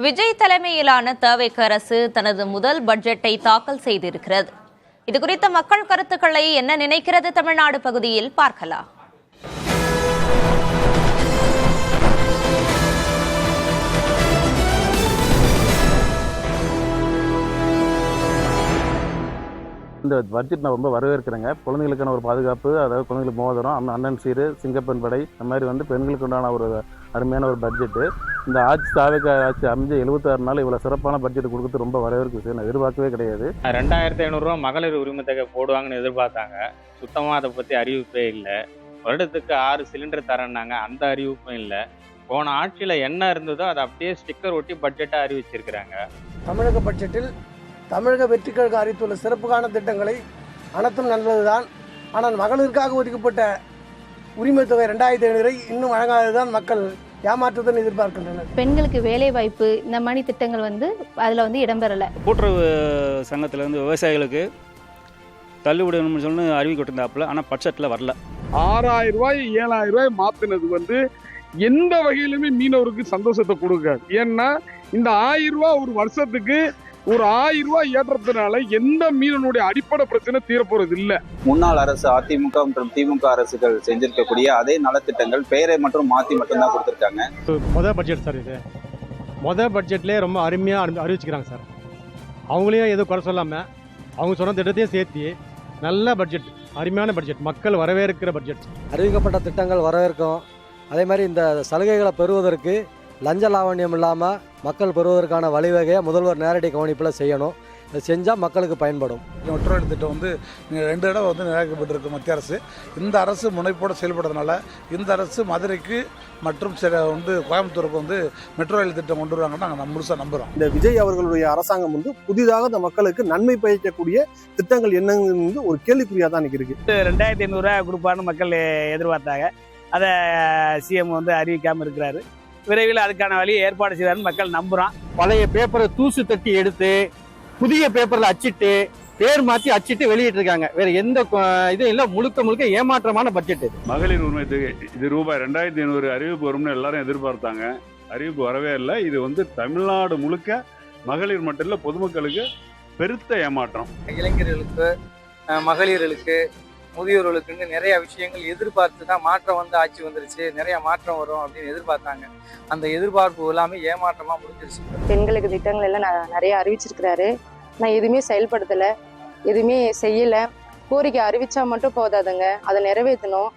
விஜய் தலைமையிலான தவிக அரசு தனது முதல் பட்ஜெட்டை தாக்கல் செய்திருக்கிறது. இதுகுறித்த மக்கள் கருத்துக்களை என்ன நினைக்கிறது தமிழ்நாடு பகுதியில் பார்க்கலாம். இந்த பட்ஜெட் நான் ரொம்ப வரவேற்கிறேங்க. குழந்தைகளுக்கான ஒரு பாதுகாப்பு, அதாவது குழந்தைகளுக்கு மோதிரம், அண்ணன் சீரு, சிங்கப்பெண் படை, இந்த மாதிரி பெண்களுக்கு உண்டான ஒரு அருமையான ஒரு பட்ஜெட்டு. இந்த ஆட்சி தாவேக்கா ஆட்சி அமைஞ்ச 76 நாள் இவ்வளோ சிறப்பான பட்ஜெட் கொடுக்குறது ரொம்ப வரவேற்கும் விஷயம். நான் எதிர்பார்க்கவே கிடையாது. 2500 ரூபா மகளிர் உரிமை தொகை போடுவாங்கன்னு எதிர்பார்த்தாங்க. சுத்தமாக அதை பற்றி அறிவிப்பே இல்லை. வருடத்துக்கு 6 சிலிண்டர் தரேன்னாங்க, அந்த அறிவிப்பும் இல்லை. போன ஆட்சியில் என்ன இருந்ததோ அதை அப்படியே ஸ்டிக்கர் ஒட்டி பட்ஜெட்டாக அறிவிச்சிருக்கிறாங்க. தமிழக பட்ஜெட்டில் தமிழக வெற்றி கழக அறிவித்துள்ள சிறப்புக்கான திட்டங்களை அனைத்தும் நல்லதுதான். ஆனால் மகளிருக்காக ஒதுக்கப்பட்ட உரிமை தொகை 2500 இன்னும் வழங்காததுதான் மக்கள் ஏமாற்றத்துடன் எதிர்பார்க்கின்றனர். பெண்களுக்கு வேலை வாய்ப்பு இந்த மாதிரி திட்டங்கள் அதில் இடம்பெறலை. கூட்டுறவு சங்கத்தில் விவசாயிகளுக்கு தள்ளுபடி சொல்லி அறிவிக்கிட்டிருந்தாப்புல, ஆனால் பட்ஜெட்டில் வரல. 6000 ரூபாய் 7000 ரூபாய் மாற்றினது எந்த வகையிலுமே மீனவருக்கு சந்தோஷத்தை கொடுக்காது. ஏன்னா இந்த 1000 ரூபாய் ஒரு வருஷத்துக்கு ஒரு 1000 ரூபாய் ஏற்றத்தினால எந்த மீனனுடைய அடிப்படை பிரச்சனை தீரப்போறது இல்லை. முன்னாள் அரசு அதிமுக மற்றும் திமுக அரசுகள் செஞ்சிருக்கக்கூடிய அதே நலத்திட்டங்கள் பெயரை மட்டும் மட்டும்தான் கொடுத்துருக்காங்க. முதல் பட்ஜெட் சார், இது முதல் பட்ஜெட்லேயே ரொம்ப அருமையாக அறிவிச்சுக்கிறாங்க சார். அவங்களையும் எதுவும் குறை சொல்லாமல் அவங்க சொன்ன திட்டத்தையும் சேர்த்து நல்ல பட்ஜெட், அருமையான பட்ஜெட், மக்கள் வரவேற்கிற பட்ஜெட். அறிவிக்கப்பட்ட திட்டங்கள் வரவேற்கும். அதே மாதிரி இந்த சலுகைகளை பெறுவதற்கு லஞ்ச லாவண்யம் இல்லாமல் மக்கள் பெறுவதற்கான வழிவகையை முதல்வர் நேரடி கவனிப்பில் செய்யணும். இதை செஞ்சால் மக்களுக்கு பயன்படும். மெட்ரோ ரயில் திட்டம் 2 தடவை நிறைவேற்றப்பட்டிருக்கு மத்திய அரசு. இந்த அரசு முனைப்போடு செயல்படுறதுனால இந்த அரசு மதுரைக்கு மற்றும் கோயம்புத்தூருக்கு மெட்ரோ ரயில் திட்டம் கொண்டு வருவாங்கன்னு நாங்கள் முழுசாக நம்புகிறோம். இந்த விஜய் அவர்களுடைய அரசாங்கம் புதிதாக இந்த மக்களுக்கு நன்மை பயக்கக்கூடிய திட்டங்கள் என்னங்கிறது ஒரு கேள்விக்குறியாக தான் இருக்கு. 2500 ரூபாய் கொடுப்பான்னு மக்கள் எதிர்பார்த்தாங்க. அதை சிஎம் அறிவிக்காமல் இருக்கிறாரு. விரைவில் அதுக்கான வழியை ஏற்பாடு செய்வார்னு மக்கள் நம்புறோம். பழைய பேப்பரை தூசு தட்டி எடுத்து புதிய பேப்பர்ல அச்சிட்டு பேர் மாற்றி அச்சிட்டு வெளியிட்டு இருக்காங்க. வேற எந்த இதுவும் இல்லை. முழுக்க ஏமாற்றமான பட்ஜெட் இது. மகளிர் உரிமை தொகை இது ரூபாய் 2500 அறிவிப்பு வரும்னு எல்லாரும் எதிர்பார்த்தாங்க. அறிவிப்பு வரவே இல்லை. இது தமிழ்நாடு முழுக்க மகளிர் மட்டும் இல்லை, பொதுமக்களுக்கு பெருத்த ஏமாற்றம். இளைஞர்களுக்கு, மகளிர்களுக்கு, முதியோர்களுக்குன்னு நிறைய விஷயங்கள் எதிர்பார்த்து தான் மாற்றம் ஆட்சி வந்துருச்சு, நிறைய மாற்றம் வரும் அப்படின்னு எதிர்பார்த்தாங்க. அந்த எதிர்பார்ப்பு எல்லாமே ஏமாற்றமா முடிஞ்சிருச்சு. பெண்களுக்கு திட்டங்கள் எல்லாம் நிறைய அறிவிச்சிருக்கிறாரு. நான் எதுவுமே செயல்படுத்தலை, எதுவுமே செய்யலை. கோரிக்கை அறிவிச்சா மட்டும் போதாதுங்க, அதை நிறைவேற்றணும்.